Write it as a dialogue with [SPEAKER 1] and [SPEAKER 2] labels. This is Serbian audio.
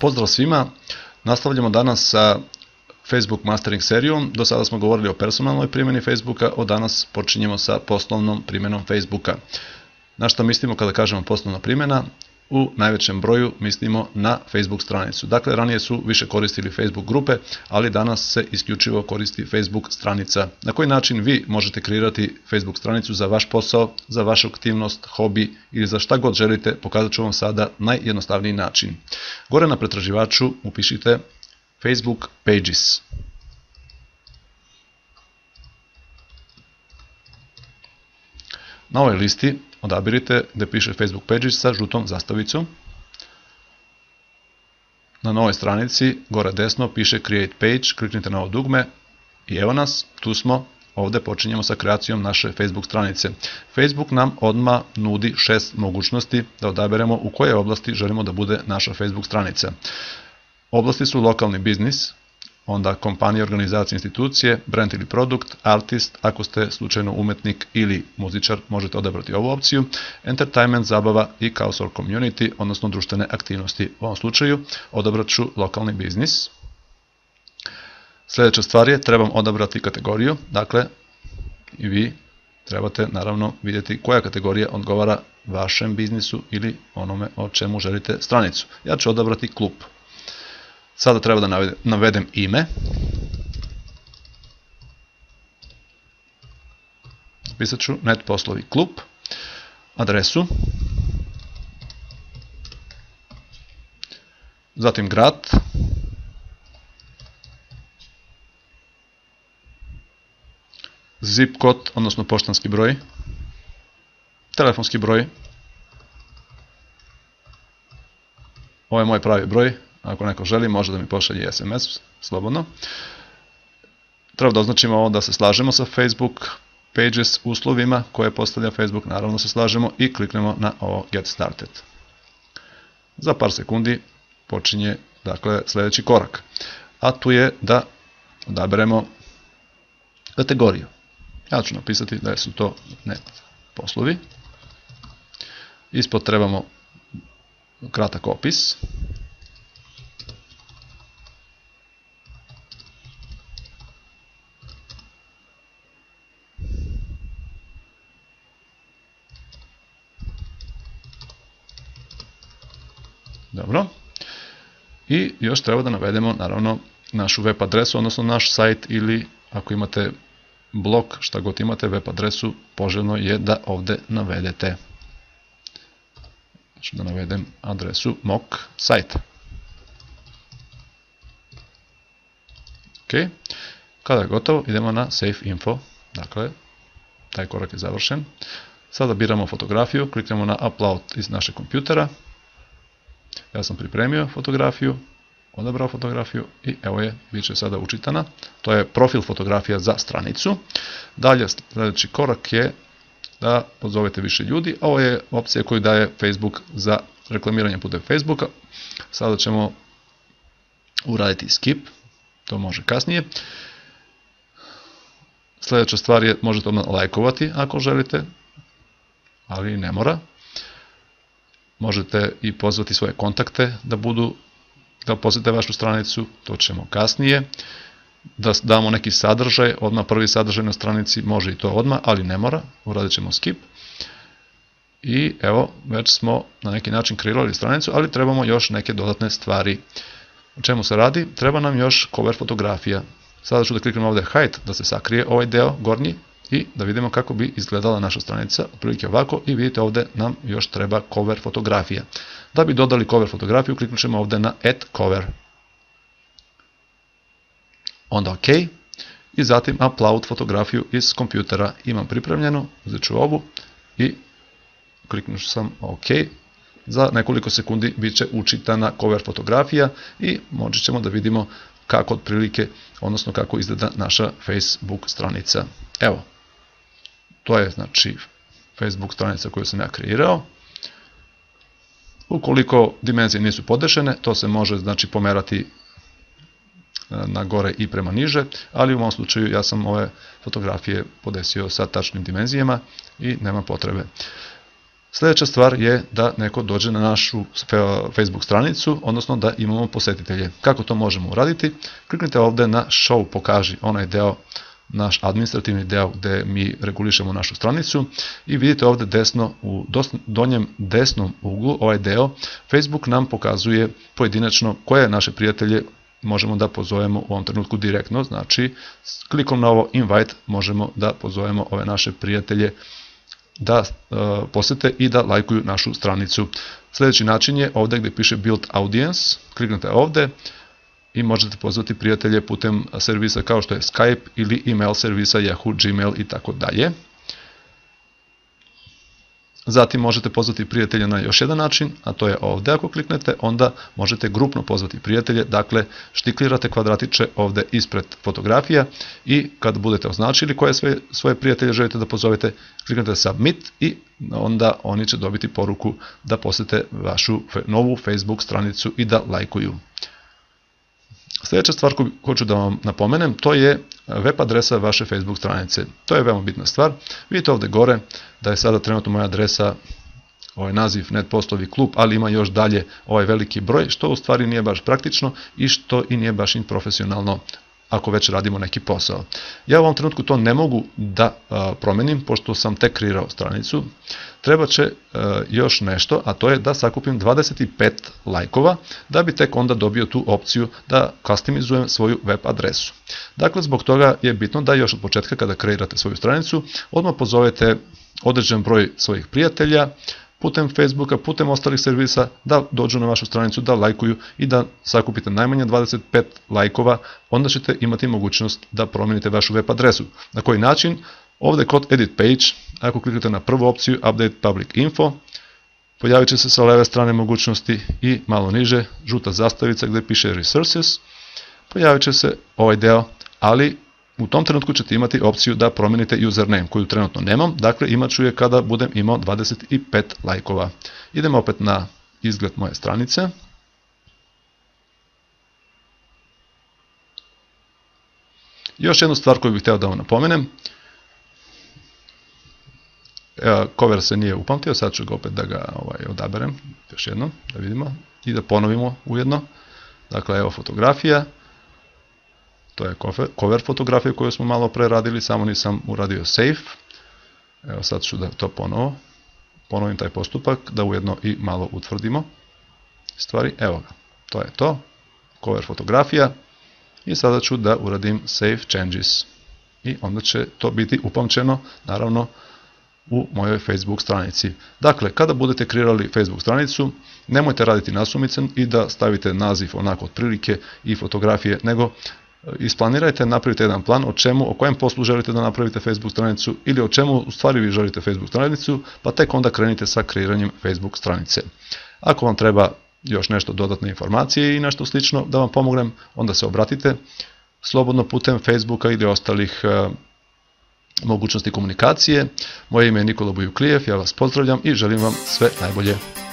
[SPEAKER 1] Pozdrav svima, nastavljamo danas sa Facebook Mastering serijom. Do sada smo govorili o personalnoj primjeni Facebooka, od danas počinjemo sa poslovnom primjenom Facebooka. Na što mislimo kada kažemo poslovna primjena? U najvećem broju mislimo na Facebook stranicu. Dakle, ranije su više koristili Facebook grupe, ali danas se isključivo koristi Facebook stranica. Na koji način vi možete kreirati Facebook stranicu za vaš posao, za vašu aktivnost, hobi ili za šta god želite, pokazat ću vam sada najjednostavniji način. Gore na pretraživaču upišite Facebook Pages. Na ovoj listi odabirite gde piše Facebook Pages sa žutom zastavicom. Na novoj stranici, gore desno, piše Create Page, kliknite na ovo dugme i evo nas, tu smo, ovde počinjemo sa kreacijom naše Facebook stranice. Facebook nam odmah nudi 6 mogućnosti da odaberemo u koje oblasti želimo da bude naša Facebook stranica. Oblasti su lokalni biznis, onda kompanije, organizacije, institucije, brand ili produkt, artist, ako ste slučajno umetnik ili muzičar, možete odabrati ovu opciju, entertainment, zabava i chaos or community, odnosno društvene aktivnosti. U ovom slučaju odabrat ću lokalni biznis. Sljedeća stvar je, trebam odabrati kategoriju, dakle i vi trebate naravno vidjeti koja kategorija odgovara vašem biznisu ili onome o čemu želite stranicu. Ja ću odabrati klub. Sada treba da navedem ime. Pisat ću Net poslovi klub, adresu, zatim grad, zip kod, odnosno poštanski broj, telefonski broj, ovo je moj pravi broj. Ako neko želi, može da mi pošalje SMS, slobodno. Treba da označimo ovo da se slažemo sa Facebook Pages uslovima koje postavlja Facebook, naravno se slažemo i kliknemo na ovo Get Started. Za par sekundi počinje sljedeći korak, a tu je da odaberemo kategoriju. Ja ću napisati da su to net poslovi. Ispod trebamo kratak opis. Dobro. I još treba da navedemo, naravno, našu web adresu, odnosno naš sajt ili ako imate blog, šta god imate, web adresu, poželjno je da ovde navedete. Znači da navedem adresu mog sajta. Ok. Kada je gotovo, idemo na Save Info. Dakle, taj korak je završen. Sada biramo fotografiju, kliknemo na Upload iz našeg kompjutera. Ja sam pripremio fotografiju, odabrao fotografiju i evo je, bit će sada učitana. To je profil fotografija za stranicu. Dalje, sljedeći korak je da pozovete više ljudi. Ovo je opcija koju daje Facebook za reklamiranje putem Facebooka. Sada ćemo uraditi skip, to može kasnije. Sljedeća stvar je, možete odmah lajkovati ako želite, ali ne mora. Možete i pozvati svoje kontakte da posjete vašu stranicu, to ćemo kasnije. Da damo neki sadržaj, odmah prvi sadržaj na stranici, može i to odmah, ali ne mora, uradit ćemo skip. I evo, već smo na neki način kreirali stranicu, ali trebamo još neke dodatne stvari. O čemu se radi? Treba nam još cover fotografija. Sada ću da kliknem ovdje Hide, da se sakrije ovaj deo gornji i da vidimo kako bi izgledala naša stranica, otprilike ovako, i vidite ovdje nam još treba cover fotografija. Da bi dodali cover fotografiju, kliknut ćemo ovdje na Add Cover. Onda OK i zatim Upload fotografiju iz kompjutera. Imam pripremljenu, uzet ću ovu i kliknut sam OK. Za nekoliko sekundi bit će učitana cover fotografija i moći ćemo da vidimo kako otprilike, odnosno kako izgleda naša Facebook stranica. Evo, to je znači Facebook stranica koju sam ja kreirao. Ukoliko dimenzije nisu podešene, to se može znači pomerati na gore i prema niže, ali u ovom slučaju ja sam ove fotografije podesio sa tačnim dimenzijama i nema potrebe. Sljedeća stvar je da neko dođe na našu Facebook stranicu, odnosno da imamo posjetitelje. Kako to možemo uraditi? Kliknite ovdje na Show, pokaži, onaj deo, naš administrativni deo gdje mi regulišemo našu stranicu i vidite ovdje desno u donjem desnom uglu ovaj deo. Facebook nam pokazuje pojedinačno koje naše prijatelje možemo da pozovemo u ovom trenutku direktno, znači klikom na ovo Invite možemo da pozovemo ove naše prijatelje da posjete i da lajkuju našu stranicu. Sljedeći način je ovdje gdje piše Build Audience, kliknite ovdje i možete pozvati prijatelje putem servisa kao što je Skype ili email servisa Yahoo, Gmail i tako dalje. Zatim možete pozvati prijatelje na još jedan način, a to je ovdje ako kliknete, onda možete grupno pozvati prijatelje, dakle štiklirate kvadratiće ovdje ispred fotografija i kad budete označili koje svoje prijatelje želite da pozovete, kliknete Submit i onda oni će dobiti poruku da posjete vašu novu Facebook stranicu i da lajkuju. Sljedeća stvar koju hoću da vam napomenem, to je web adresa vaše Facebook stranice. To je veoma bitna stvar. Vidite ovdje gore da je sada trenutno moja adresa, ovaj naziv NetPoslovi klub, ali ima još dalje ovaj veliki broj, što u stvari nije baš praktično i što i nije baš profesionalno ako već radimo neki posao. Ja u ovom trenutku to ne mogu da promenim, pošto sam tek kreirao stranicu. Treba će još nešto, a to je da sakupim 25 lajkova, da bi tek onda dobio tu opciju da customizujem svoju web adresu. Dakle, zbog toga je bitno da još od početka kada kreirate svoju stranicu, odmah pozovete određen broj svojih prijatelja, putem Facebooka, putem ostalih servisa, da dođu na vašu stranicu, da lajkuju i da sakupite najmanje 25 lajkova, onda ćete imati mogućnost da promijenite vašu web adresu. Na koji način? Ovdje kod Edit Page, ako kliknete na prvu opciju Update Public Info, pojavit će se sa leve strane mogućnosti i malo niže žuta zastavica gdje piše Resources, pojavit će se ovaj deo, ali u tom trenutku ćete imati opciju da promijenite username koju trenutno nemam, dakle imat ću je kada budem imao 25 lajkova. Idemo opet na izgled moje stranice. Još jednu stvar koju bih htio da vam napomenem. Cover se nije upamtio, sad ću ga opet da ga odaberem, još jednom, da vidimo i da ponovimo ujedno. Dakle, evo fotografija. To je cover fotografija koju smo malo pre radili, samo nisam uradio save. Evo sad ću da to ponovim taj postupak, da ujedno i malo utvrdimo stvari. Evo ga, to je to, cover fotografija. I sada ću da uradim save changes. I onda će to biti upamćeno, naravno, u mojoj Facebook stranici. Dakle, kada budete kreirali Facebook stranicu, nemojte raditi nasumice i da stavite naziv onako otprilike i fotografije, nego isplanirajte, napravite jedan plan o kojem poslu želite da napravite Facebook stranicu ili o čemu u stvari vi želite Facebook stranicu, pa tek onda krenite sa kreiranjem Facebook stranice. Ako vam treba još nešto dodatne informacije i nešto slično da vam pomognem, onda se obratite slobodno putem Facebooka ili ostalih mogućnosti komunikacije. Moje ime je Nikola Bujuklijev, ja vas pozdravljam i želim vam sve najbolje.